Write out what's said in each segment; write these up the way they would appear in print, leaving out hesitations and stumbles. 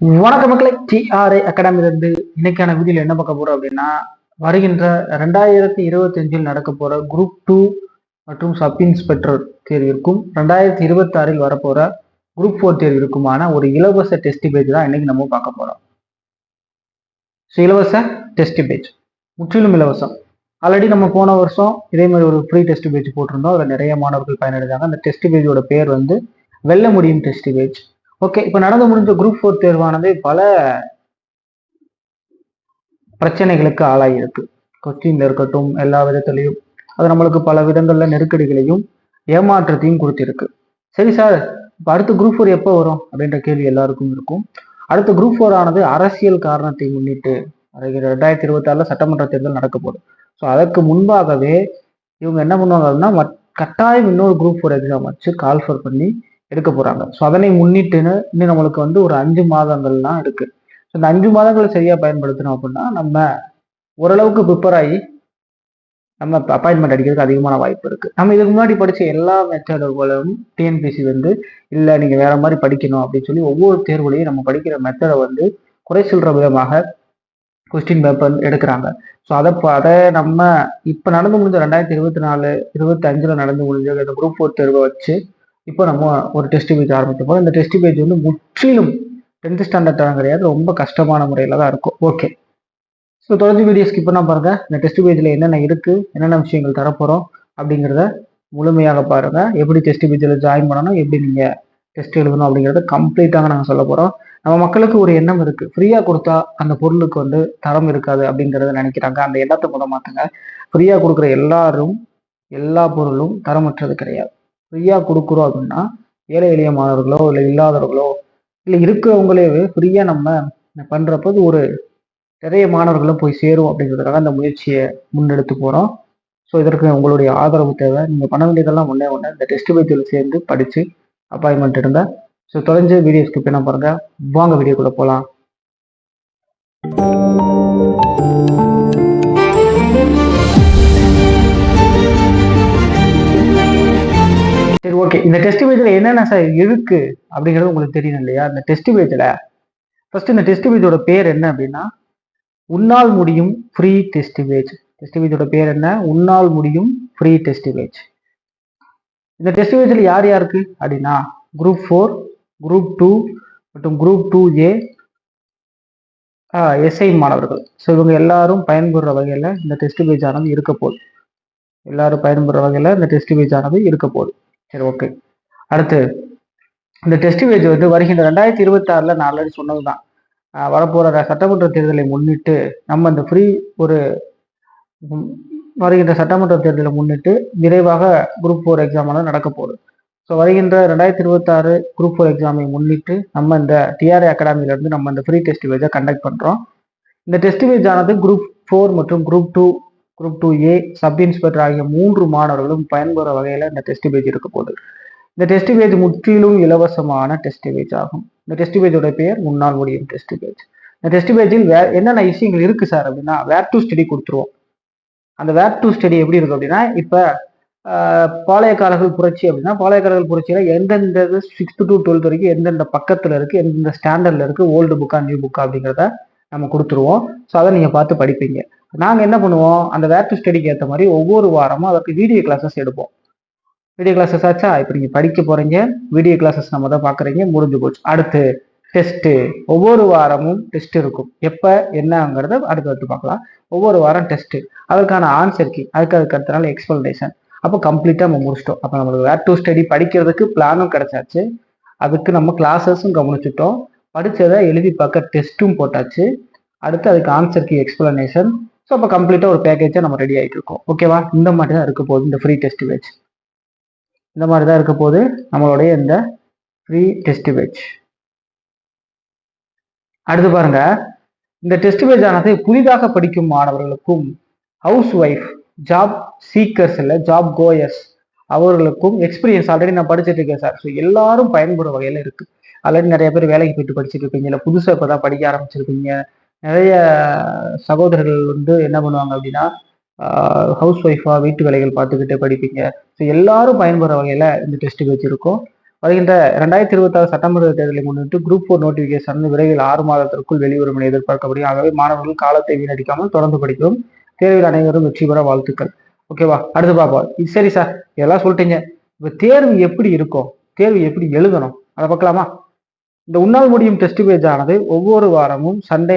வணக்க மக்களை, டிஆர்ஏ அகாடமிலிருந்து இன்னைக்கான வீடியோல என்ன பார்க்க போறோம் அப்படின்னா, வருகின்ற 2025 நடக்க போற குரூப் 2 மற்றும் சப் இன்ஸ்பெக்டர் தேர்விற்கும் 2026 வரப்போற குரூப் 4 தேர்விற்குமான ஒரு இலவச டெஸ்ட் பேஜ் தான் இன்னைக்கு நம்ம பார்க்க போறோம். இலவச டெஸ்ட் பேஜ் முற்றிலும் இலவசம். ஆல்ரெடி நம்ம போன வருஷம் இதே மாதிரி ஒரு ஃப்ரீ டெஸ்ட் பேஜ் போட்டிருந்தோம். அதில் நிறைய மாணவர்கள் பயனடைஞ்சாங்க. அந்த டெஸ்ட் பேஜோட பேர் வந்து வெல்ல முடியும் டெஸ்ட் பேஜ். ஓகே, இப்போ நடந்து முடிஞ்ச குரூப் 4 தேர்வானது பல பிரச்சனைகளுக்கு ஆளாயிருக்கு. கொஸ்டின்ல இருக்கட்டும், எல்லா விதத்திலையும் அது நம்மளுக்கு பல விதங்கள்ல நெருக்கடிகளையும் ஏமாற்றத்தையும் கொடுத்திருக்கு. சரி சார், இப்போ அடுத்த குரூப் 4 எப்போ வரும் அப்படின்ற கேள்வி எல்லாருக்கும் இருக்கும். அடுத்த குரூப் 4 ஆனது அரசியல் காரணத்தை முன்னிட்டு 2026 சட்டமன்ற தேர்தல் நடக்க போகுது. ஸோ அதற்கு முன்பாகவே இவங்க என்ன பண்ணுவாங்க அப்படின்னா, கட்டாயம் இன்னொரு குரூப் 4 எக்ஸாம் வச்சு கால்ஃபர் பண்ணி எடுக்க போறாங்க. ஸோ அதனை முன்னிட்டுன்னு இன்னும் நம்மளுக்கு வந்து ஒரு 5 மாதங்கள்லாம் இருக்கு. ஸோ இந்த 5 மாதங்களை சரியா பயன்படுத்தணும் அப்படின்னா நம்ம ஓரளவுக்கு ப்ரிப்பேர் ஆகி நம்ம அப்பாயின்மெண்ட் அடிக்கிறதுக்கு அதிகமான வாய்ப்பு இருக்கு. நம்ம இதுக்கு முன்னாடி படிச்ச எல்லா மெத்தடுகளும் டிஎன்பிசி வந்து இல்லை நீங்க வேற மாதிரி படிக்கணும் அப்படின்னு சொல்லி ஒவ்வொரு தேர்வுலையும் நம்ம படிக்கிற மெத்தடை வந்து குறை சொல்ற விதமாக கொஸ்டின் பேப்பர் எடுக்கிறாங்க. ஸோ அதை நம்ம இப்போ நடந்து முடிஞ்ச 2024, 2025 நடந்து முடிஞ்ச இந்த குரூப் 4 தேர்வை வச்சு இப்போ நம்ம ஒரு டெஸ்ட் பேஜ் ஆரம்பிக்க போகிறோம். இந்த டெஸ்ட் பேஜ் வந்து முற்றிலும் 10th ஸ்டாண்டர்ட் தரம் கிடையாது, ரொம்ப கஷ்டமான முறையில் தான் இருக்கும். ஓகே, ஸோ தொடர்ந்து வீடியோ ஸ்கிப் பண்ணால் பாருங்க. இந்த டெஸ்ட் பேஜில் என்னென்ன இருக்குது, என்னென்ன விஷயங்கள் தரப்போகிறோம் அப்படிங்கிறத முழுமையாக பாருங்க. எப்படி டெஸ்ட் பேஜில் ஜாயின் பண்ணணும், எப்படி நீங்கள் டெஸ்ட் எழுதணும் அப்படிங்கிறத கம்ப்ளீட்டாக நாங்கள் சொல்ல போகிறோம். நம்ம மக்களுக்கு ஒரு எண்ணம் இருக்குது, ஃப்ரீயாக கொடுத்தா அந்த பொருளுக்கு வந்து தரம் இருக்காது அப்படிங்கிறத நினைக்கிறாங்க. அந்த எண்ணத்தை போட மாட்டாங்க. ஃப்ரீயாக கொடுக்குற எல்லா பொருளும் தரமற்றது கிடையாது. ஃப்ரீயாக கொடுக்குறோம் அப்படின்னா ஏழை எளிய மாணவர்களோ இல்லை இல்லாதவர்களோ இல்லை இருக்கிறவங்களே ஃப்ரீயாக நம்ம பண்ணுறப்போ ஒரு நிறைய மாணவர்களும் போய் சேரும் அப்படிங்கிறதுக்காக அந்த முயற்சியை முன்னெடுத்து போகிறோம். ஸோ இதற்கு உங்களுடைய ஆதரவு தேவை. நீங்கள் பண்ண வேண்டியதெல்லாம் ஒன்றே இந்த டெஸ்ட் பேஜில் சேர்ந்து படித்து அப்பாயின்மெண்ட் இருந்தால். ஸோ தொடர்ந்து வீடியோ ஸ்கிப் பண்ண பாருங்க. வாங்க வீடியோக்குள்ளே போகலாம். சரி, ஓகே, இந்த டெஸ்ட் பேஜில் என்னென்ன சார் இருக்கு அப்படிங்கிறது உங்களுக்கு தெரியும் இல்லையா? இந்த டெஸ்ட் பேஜில் ஃபர்ஸ்ட் இந்த டெஸ்ட் பேஜோட பேர் என்ன அப்படின்னா, உன்னால் முடியும் ஃப்ரீ டெஸ்ட் பேஜ். டெஸ்ட் பேஜோட பேர் என்ன? உன்னால் முடியும் ஃப்ரீ டெஸ்ட் பேஜ். இந்த டெஸ்ட் பேஜில் யார் யாருக்கு அப்படின்னா, குரூப் 4, குரூப் 2 மற்றும் குரூப் 2A எஸ்ஐ மாணவர்கள். ஸோ இவங்க எல்லாரும் பயன்படுற வகையில் இந்த டெஸ்ட் பேஜ் ஆனது இருக்க போகுது. எல்லாரும் பயன்படுற வகையில் இந்த டெஸ்ட் பேஜ் ஆனது இருக்க போகுது. சரி, ஓகே. அடுத்து இந்த டெஸ்ட் பேஜ் வந்து வருகின்ற 2026 நான் ஆல்ரெடி சொன்னதுதான். வரப்போற சட்டமன்ற தேர்தலை முன்னிட்டு நம்ம இந்த ஃப்ரீ ஒரு வருகின்ற சட்டமன்ற தேர்தலை முன்னிட்டு விரைவாக குரூப் 4 எக்ஸாம் ஆனது நடக்க போகுது. ஸோ வருகின்ற 2026 குரூப் 4 எக்ஸாமை முன்னிட்டு நம்ம இந்த டிஆர்ஏ அகாடமியிலிருந்து நம்ம இந்த ஃப்ரீ டெஸ்ட் பேஜை கண்டக்ட் பண்ணுறோம். இந்த டெஸ்ட் பேஜ் ஆனது குரூப் 4 மற்றும் group 2, group 2A sub inspector ஆகிய 3 மாணவர்களும் பயன்பெற வகையில் இந்த டெஸ்ட் பேஜ் இருக்க போகுது. இந்த டெஸ்ட் பேஜ் முற்றிலும் இலவசமான டெஸ்ட் பேஜ் ஆகும். இந்த டெஸ்ட் பேஜோட பேர் உன்னால் முடியும் டெஸ்ட் பேஜ். இந்த டெஸ்ட் பேஜில் என்னென்ன விஷயங்கள் இருக்கு சார் அப்படின்னா, வேர் டு ஸ்டடி கொடுத்துருவோம். அந்த வேர் டு ஸ்டடி எப்படி இருக்கு அப்படின்னா, இப்போ பாளையக்காரர்கள் புரட்சி அப்படின்னா, பாளையக்காரர்கள் புரட்சியில எந்தெந்த 6th to 12th வரைக்கும் எந்தெந்த பக்கத்துல இருக்கு, எந்தெந்த ஸ்டாண்டர்ட்ல இருக்கு, ஓல்டு புக்கா நியூ புக்கா அப்படிங்கிறத நம்ம கொடுத்துருவோம். ஸோ அதை நீங்க பார்த்து படிப்பீங்க. நாங்க என்ன பண்ணுவோம், அந்த வேர் டு ஸ்டடிக்கு ஏற்ற மாதிரி ஒவ்வொரு வாரமும் அதற்கு வீடியோ கிளாஸஸ் எடுப்போம். வீடியோ கிளாஸஸ் ஆச்சா, இப்போ நீங்க படிக்க போறீங்க, வீடியோ கிளாஸஸ் நம்ம தான் பாக்குறீங்க, முடிஞ்சு போச்சு. அடுத்து டெஸ்ட், ஒவ்வொரு வாரமும் டெஸ்ட் இருக்கும். எப்ப என்னங்கிறத அடுத்து பார்க்கலாம். ஒவ்வொரு வாரம் டெஸ்ட், அதற்கான ஆன்சர் கீ, அதுக்கு அடுத்த நாள் எக்ஸ்பிளனேஷன். அப்போ கம்ப்ளீட்டா நம்ம முடிச்சிட்டோம். அப்போ நம்மளுக்கு வேர் டு ஸ்டடி படிக்கிறதுக்கு பிளானும் கிடைச்சாச்சு, அதுக்கு நம்ம கிளாஸஸும் கவனிச்சுட்டோம், படிச்சதை எழுதி பார்க்க டெஸ்ட்டும் போட்டாச்சு, அடுத்து அதுக்கு ஆன்சர் கீ, எக்ஸ்பிளனேஷன். ஸோ அப்போ கம்ப்ளீட்டா ஒரு பேக்கேஜா நம்ம ரெடி ஆகிட்டு இருக்கோம். ஓகேவா? இந்த மாதிரி தான் இருக்க போகுது இந்த ஃப்ரீ டெஸ்ட் பேஜ். இந்த மாதிரி தான் இருக்க போகுது நம்மளுடைய இந்த ஃப்ரீ டெஸ்ட் பேஜ். அடுத்து பாருங்க, இந்த டெஸ்ட் பேஜ் ஆனது புதிதாக படிக்கும் மாணவர்களுக்கும், ஹவுஸ் ஒய்ஃப், ஜாப் சீக்கர்ஸ் இல்லை ஜாப் கோயர்ஸ் அவர்களுக்கும், எக்ஸ்பீரியன்ஸ் ஆல்ரெடி நான் படிச்சுட்டு இருக்கேன் சார், ஸோ எல்லாரும் பயன்படுற வகையில இருக்கு. ஆல்ரெடி நிறைய பேர் வேலைக்கு போயிட்டு படிச்சுட்டு இருப்பீங்க, இல்லை புதுசாக இப்போதான் படிக்க ஆரம்பிச்சிருப்பீங்க. நிறைய சகோதரர்கள் வந்து என்ன பண்ணுவாங்க அப்படின்னா, ஹவுஸ் ஒய்ஃபா வீட்டு வேலைகள் பார்த்துக்கிட்டே படிப்பீங்க. ஸோ எல்லாரும் பயன்படுற வகையில இந்த டெஸ்ட் பேஜ் இருக்கும். வருகின்ற 2026 சட்டமன்ற தேர்தலை முன்னிட்டு குரூப் 4 நோட்டிபிகேஷன் விரைவில் 6 மாதத்திற்குள் வெளிவரும் என எதிர்பார்க்கப்படுகிறது. ஆகவே மாணவர்கள் காலத்தை வீணடிக்காமல் தொடர்ந்து படிக்கிறோம். தேர்வில் அனைவரும் வெற்றி பெற வாழ்த்துக்கள். ஓகேவா, அடுத்து பார்ப்போம். சரி சார், இதெல்லாம் சொல்லிட்டீங்க, இப்ப தேர்வு எப்படி இருக்கும், தேர்வு எப்படி எழுதணும் அதை பார்க்கலாமா? இந்த உன்னால் முடியும் டெஸ்ட் பேஜ் ஆனது ஒவ்வொரு வாரமும் சண்டே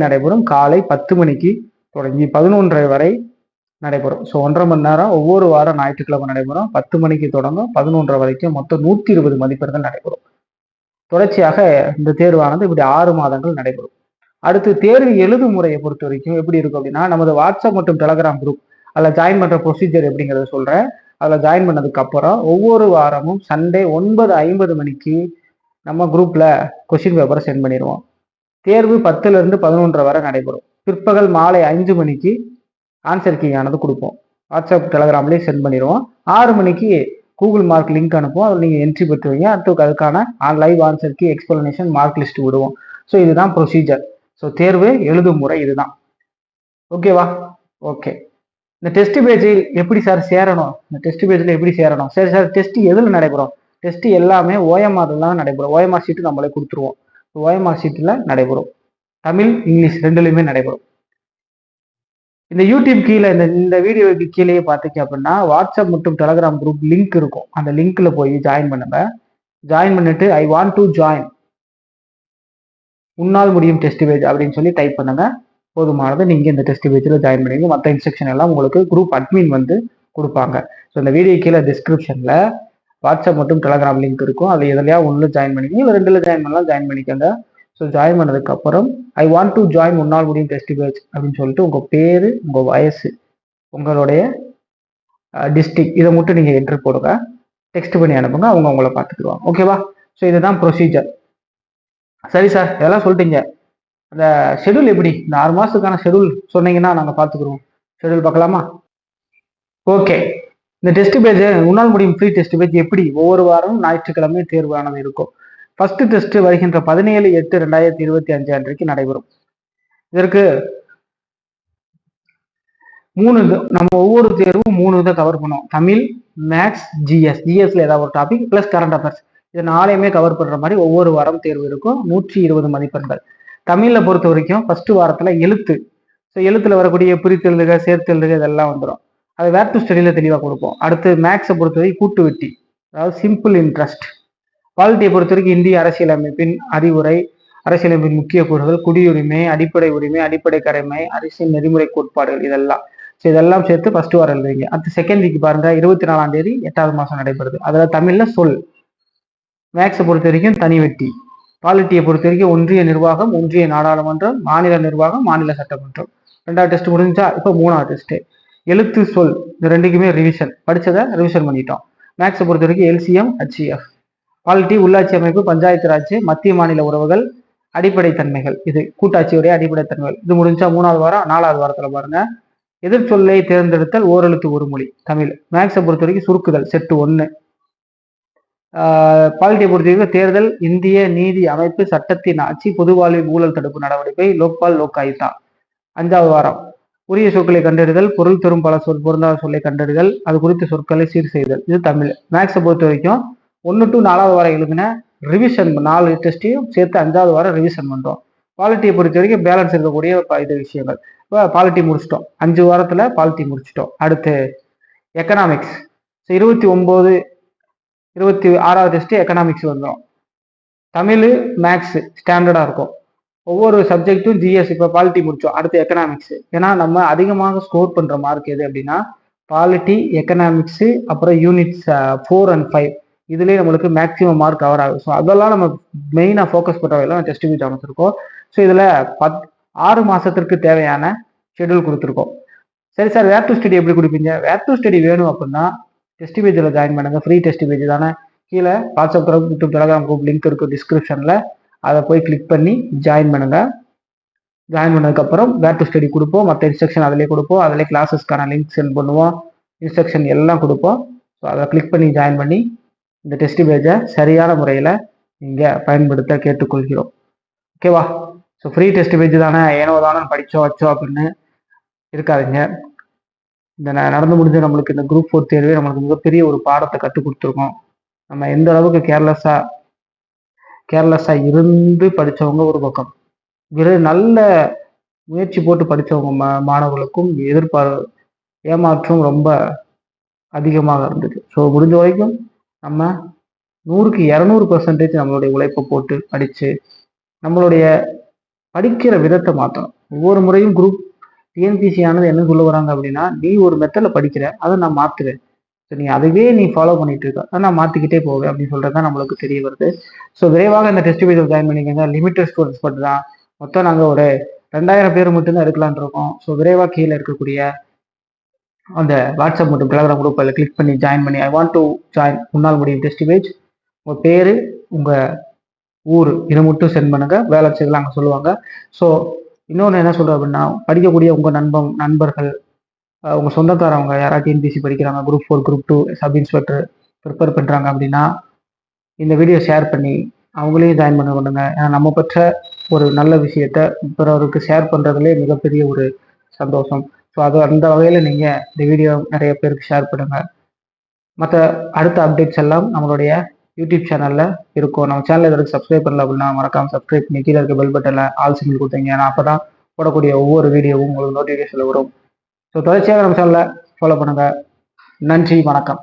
நடைபெறும். காலை 10 மணிக்கு தொடங்கி 11:30 வரை நடைபெறும். ஸோ 1.5 மணி நேரம் ஒவ்வொரு வாரம் ஞாயிற்றுக்கிழமை நடைபெறும். 10 மணிக்கு தொடங்கும், 11:30 வரைக்கும் மொத்தம் 120 மதிப்பெண்கள் நடைபெறும். தொடர்ச்சியாக இந்த தேர்வானது இப்படி 6 மாதங்கள் நடைபெறும். அடுத்து தேர்வு எழுதும் முறையை பொறுத்த வரைக்கும் எப்படி இருக்கும் அப்படின்னா, நமது வாட்ஸ்அப் மற்றும் டெலகிராம் குரூப் அதில் ஜாயின் பண்ற ப்ரொசீஜர் எப்படிங்கிறத சொல்றேன். அதில் ஜாயின் பண்ணதுக்கு அப்புறம் ஒவ்வொரு வாரமும் சண்டே 9:50 மணிக்கு நம்ம குரூப்ல கொஸ்டின் பேப்பரை சென்ட் பண்ணிடுவோம். தேர்வு 10லிருந்து 11:30 வரை நடைபெறும். பிற்பகல் மாலை 5 மணிக்கு ஆன்சர் கீ ஆனது கொடுப்போம். வாட்ஸ்அப் டெலகிராம்லேயே சென்ட் பண்ணிடுவோம். 6 மணிக்கு கூகுள் மார்க் லிங்க் அனுப்புவோம். அதில் நீங்கள் என்ட்ரி பெற்றுவீங்க. அடுத்து அதுக்கான live answer key, explanation, mark list விடுவோம். ஸோ இதுதான் ப்ரொசீஜர். ஸோ தேர்வு எழுதும் முறை இதுதான். ஓகேவா? ஓகே. இந்த டெஸ்ட் பேஜில் எப்படி சார் சேரணும்? சரி சார், டெஸ்ட் எதில் நடைபெறும்? டெஸ்ட் எல்லாமே OMR தான் நடைபெறும். OMR ஷீட்டு நம்மளே கொடுத்துருவோம். OMR ஷீட்டில் நடைபெறும். தமிழ், இங்கிலீஷ் ரெண்டுலையுமே நடைபெறும். இந்த யூடியூப் கீழே இந்த வீடியோவுக்கு கீழே பார்த்தீங்க அப்படின்னா வாட்ஸ்அப் மற்றும் டெலகிராம் குரூப் லிங்க் இருக்கும். அந்த லிங்க்ல போய் ஜாயின் பண்ணுங்க. ஜாயின் பண்ணிட்டு ஐ வாண்ட் டு ஜாயின் உன்னால் முடியும் டெஸ்ட் பேஜ் அப்படின்னு சொல்லி டைப் பண்ணுங்க. போதுமானது. நீங்க இந்த டெஸ்ட் பேஜில் ஜாயின் பண்ணுவீங்க. மற்ற இன்ஸ்ட்ரக்ஷன் எல்லாம் உங்களுக்கு குரூப் அட்மின் வந்து கொடுப்பாங்க. ஸோ இந்த வீடியோ கீழே டிஸ்கிரிப்ஷன்ல வாட்ஸ்அப் மற்றும் டெலகிராம் லிங்க் இருக்கும். அது எதுலையா ஒன்றுல ஜாயின் பண்ணிக்கோங்க, இல்லை ரெண்டுல ஜாயின் பண்ணலாம், ஜாயின் பண்ணிக்கோங்க. ஸோ ஜாயின் பண்ணதுக்கு அப்புறம் ஐ வாண்ட் டு ஜாயின் உன்னால் முடியும் டெஸ்ட் பேஜ் அப்படின்னு சொல்லிட்டு உங்க பேரு, உங்க வயசு, உங்களுடைய டிஸ்ட்ரிக்ட் இதை மட்டும் நீங்க என்ட்ரி போடுங்க. டெக்ஸ்ட் பண்ணி அனுப்புங்க. அவங்க உங்களை பார்த்துக்குவாங்க. ஓகேவா? ஸோ இதுதான் ப்ரொசீஜர். சரி சார், இதெல்லாம் சொல்லிட்டீங்க. அந்த ஷெடியூல் எப்படி? இந்த 6 மாசத்துக்கான ஷெடியூல் சொன்னீங்கன்னா நாங்கள் பார்த்துக்குறோம். ஷெடியூல் பார்க்கலாமா? ஓகே. இந்த டெஸ்ட் பேஜ் உன்னால் முடியும் ஃப்ரீ டெஸ்ட் பேஜ் எப்படி ஒவ்வொரு வாரமும் ஞாயிற்றுக்கிழமை தேர்வானது இருக்கும். ஃபர்ஸ்ட் டெஸ்ட் வருகின்ற 17/8/2025 அன்றைக்கு நடைபெறும். இதற்கு 3 நம்ம ஒவ்வொரு தேர்வும் 3 இதை கவர் பண்ணுவோம். தமிழ், மேத்ஸ், ஜிஎஸ்ல ஏதாவது ஒரு டாபிக் பிளஸ் கரண்ட் அஃபேர்ஸ். இது 4 கவர் பண்ற மாதிரி ஒவ்வொரு வாரம் தேர்வு இருக்கும். 120 மதிப்பெண்கள். தமிழ்ல பொறுத்த வரைக்கும் ஃபர்ஸ்ட் வாரத்துல எழுத்து. ஸோ எழுத்துல வரக்கூடிய பிரித்தெழுதுக, சேர்த்தெழுதுக இதெல்லாம் வந்துடும். அது வேர் டு ஸ்டடியில தெளிவாக கொடுப்போம். அடுத்து மேக்ஸை பொறுத்தவரை கூட்டு வெட்டி, அதாவது சிம்பிள் இன்ட்ரெஸ்ட். பாலிட்டியை பொறுத்த வரைக்கும் இந்திய அரசியலமைப்பின் அறிவுரை, அரசியலமைப்பின் முக்கிய கூறுகள், குடியுரிமை, அடிப்படை உரிமை, அடிப்படை கடமை, அரசியல் நெறிமுறை கோட்பாடுகள் இதெல்லாம். ஸோ இதெல்லாம் சேர்த்து ஃபர்ஸ்ட் வாரம் எழுதுவீங்க. அடுத்து செகண்ட் வீக் பாருங்க, 24ஆம் தேதி 8வது மாதம் நடைபெறுது. அதில் தமிழ்ல சொல். மேக்ஸை பொறுத்த வரைக்கும் தனி வெட்டி. பாலிட்டியை பொறுத்த வரைக்கும் ஒன்றிய நிர்வாகம், ஒன்றிய நாடாளுமன்றம், மாநில நிர்வாகம், மாநில சட்டமன்றம். 2வது டெஸ்ட் முடிஞ்சா இப்போ 3வது டெஸ்ட். எழுத்து, சொல் இந்த ரெண்டுக்குமே ரிவிஷன். படிச்சதை ரிவிஷன் பண்ணிட்டோம். மேக்ஸை பொறுத்த வரைக்கும் LCM, HCF. பாலிட்டி உள்ளாட்சி அமைப்பு, பஞ்சாயத்து ராஜ், மத்திய மாநில உறவுகள், அடிப்படை தன்மைகள், இது கூட்டாட்சியுடைய அடிப்படை தன்மைகள். இது முடிஞ்சா 3வது வாரம். 4வது வாரத்துல பாருங்க, எதிர்ச்சொல்லை தேர்ந்தெடுத்தல், ஓரெழுத்து ஒரு மொழி, தமிழ். மேக்ஸை பொறுத்த வரைக்கும் சுருக்குதல், செட்டு 1. பாலிட்டியை பொறுத்த வரைக்கும் தேர்தல், இந்திய நீதி அமைப்பு, சட்டத்தின் ஆட்சி, பொது வாழ்வில் ஊழல் தடுப்பு நடவடிக்கை, லோக்பால், லோக்காயுக்தா. 5வது வாரம் உரிய சொற்களை கண்டறிதல், பொருள் தரும் பல பொருந்தாத சொல்லை கண்டறிதல், அது குறித்த சொற்களை சீர் செய்தல், இது தமிழ். மேக்ஸை பொறுத்த வரைக்கும் 1 to 4வது வாரம் எழுதின ரிவிஷன் 4 டெஸ்ட்டையும் சேர்த்து 5வது வாரம் ரிவிஷன் பண்றோம். பாலிட்டியை பொறுத்த வரைக்கும் பேலன்ஸ் இருக்கக்கூடிய இது விஷயங்கள். இப்போ பாலிட்டி முடிச்சிட்டோம். 5 வாரத்துல பாலிட்டி முடிச்சிட்டோம். அடுத்து எக்கனாமிக்ஸ். 29, 26வது டெஸ்ட் எக்கனாமிக்ஸ் வந்துடும். தமிழ், மேக்ஸ் ஸ்டாண்டர்டா இருக்கும். ஒவ்வொரு சப்ஜெக்டும் ஜிஎஸ். இப்போ பாலிட்டி முடிச்சோம், அடுத்து எக்கனாமிக்ஸ். ஏன்னா நம்ம அதிகமாக ஸ்கோர் பண்ற மார்க் எது அப்படின்னா பாலிட்டி, எக்கனாமிக்ஸ், அப்புறம் யூனிட்ஸ் 4 and 5. இதுலேயே நம்மளுக்கு மேக்ஸிமம் மார்க் கவர் ஆகும். ஸோ அதெல்லாம் நம்ம மெயினாக ஃபோக்கஸ் பண்ணுறதெல்லாம் டெஸ்ட் பேஜ் அமைச்சிருக்கோம். ஸோ இதில் 6 மாதத்திற்கு தேவையான ஷெடியூல் கொடுத்துருக்கோம். சரி சார், வேர் டு ஸ்டடி எப்படி கொடுப்பீங்க? வேர் டு ஸ்டடி வேணும் அப்படின்னா டெஸ்ட் பேஜில் ஜாயின் பண்ணுங்க. ஃப்ரீ டெஸ்ட் பேஜ் தானே. கீழே WhatsApp group, YouTube, Telegram group link இருக்குது டிஸ்கிரிப்ஷனில். அதை போய் கிளிக் பண்ணி ஜாயின் பண்ணுங்க. ஜாயின் பண்ணதுக்கப்புறம் வேர் டு ஸ்டடி கொடுப்போம். மற்ற இன்ஸ்ட்ரக்ஷன் அதிலே கொடுப்போம். அதிலே கிளாஸஸ்க்கான லிங்க் சென்ட் பண்ணுவோம். இன்ஸ்ட்ரக்ஷன் எல்லாம் கொடுப்போம். ஸோ அதை கிளிக் பண்ணி ஜாயின் பண்ணி இந்த டெஸ்ட் பேஜை சரியான முறையில் நீங்கள் பயன்படுத்த கேட்டுக்கொள்கிறோம். ஓகேவா? ஸோ ஃப்ரீ டெஸ்ட் பேஜ் தானே, ஏனோ தானே படித்தோம் வச்சோம் அப்படின்னு இருக்காதுங்க. இந்த நடந்து முடிஞ்ச நம்மளுக்கு இந்த குரூப் 4 தேர்வே நம்மளுக்கு மிகப்பெரிய ஒரு பாடத்தை கற்றுக் கொடுத்துருக்கோம். நம்ம எந்த அளவுக்கு கேர்லெஸ்ஸா இருந்து படிச்சவங்க ஒரு பக்கம், நல்ல முயற்சி போட்டு படிச்சவங்க மாணவர்களுக்கும் ஏமாற்றம் ரொம்ப அதிகமாக இருந்தது. ஸோ முடிஞ்ச வரைக்கும் நம்ம 100க்கு 200% நம்மளுடைய உழைப்பை போட்டு படிச்சு நம்மளுடைய படிக்கிற விதத்தை மாற்றணும். ஒவ்வொரு முறையும் டிஎன்பிசி ஆனது என்ன சொல்ல வராங்க அப்படின்னா, நீ ஒரு மெத்தடில் படிக்கிற, அதை நான் மாத்துவேன். ஸோ நீ அதுவே நீ ஃபாலோ பண்ணிட்டு இருக்க, அதை நான் மாத்திக்கிட்டே போவேன் அப்படின்னு சொல்றதுதான் நம்மளுக்கு தெரிய வருது. ஸோ விரைவாக இந்த டெஸ்ட் பேஜில் ஜாயின் பண்ணிக்கோங்க. லிமிட்டட் ஸ்டூடெண்ட்ஸ் மட்டும் தான். மொத்தம் நாங்கள் ஒரு 2000 பேர் மட்டும்தான் எடுக்கலான் இருக்கோம். ஸோ விரைவாக கீழே இருக்கக்கூடிய அந்த வாட்ஸ்அப் மற்றும் டெலிகிராம் குரூப் அதில் கிளிக் பண்ணி ஜாயின் பண்ணி ஐ வாண்ட் டு ஜாயின் உன்னால் முடியும் டெஸ்ட் பேஜ், உங்கள் பேர், உங்கள் ஊர், இதை மட்டும் சென்ட் பண்ணுங்க. வேலை செய்யலாம் அங்கே சொல்லுவாங்க. ஸோ இன்னொன்று என்ன சொல்கிறேன் அப்படின்னா, படிக்கக்கூடிய உங்கள் நண்பர்கள், உங்கள் சொந்தக்காரவங்க யாராவது டிஎன்பிசி படிக்கிறாங்க, group 4 group 2 sub inspector prepare பண்ணுறாங்க அப்படின்னா இந்த வீடியோ ஷேர் பண்ணி அவங்களையும் ஜாயின் பண்ண பண்ணுங்க. ஏன்னா நம்ம பெற்ற ஒரு நல்ல விஷயத்த பிறருக்கு ஷேர் பண்ணுறதுலே மிகப்பெரிய ஒரு சந்தோஷம். ஸோ அந்த வகையில் நீங்கள் இந்த வீடியோ நிறைய பேருக்கு ஷேர் பண்ணுங்கள். மற்ற அடுத்த அப்டேட்ஸ் எல்லாம் நம்மளுடைய யூடியூப் சேனலில் இருக்கும். நம்ம சேனலில் இதற்கு சப்ஸ்கிரைப் பண்ணல அப்படின்னா மறக்காமல் சப்ஸ்கிரைப் பண்ணி கீழே இருக்க பெல் பட்டனில் ஆல் சிங்கிள் கொடுத்தீங்க. ஏன்னா அப்போ தான் போடக்கூடிய ஒவ்வொரு வீடியோவும் உங்களுக்கு நோட்டிஃபிகேஷனில் வரும். ஸோ தொடர்ச்சியாக நம்ம சேனலில் ஃபாலோ பண்ணுங்கள். நன்றி, வணக்கம்.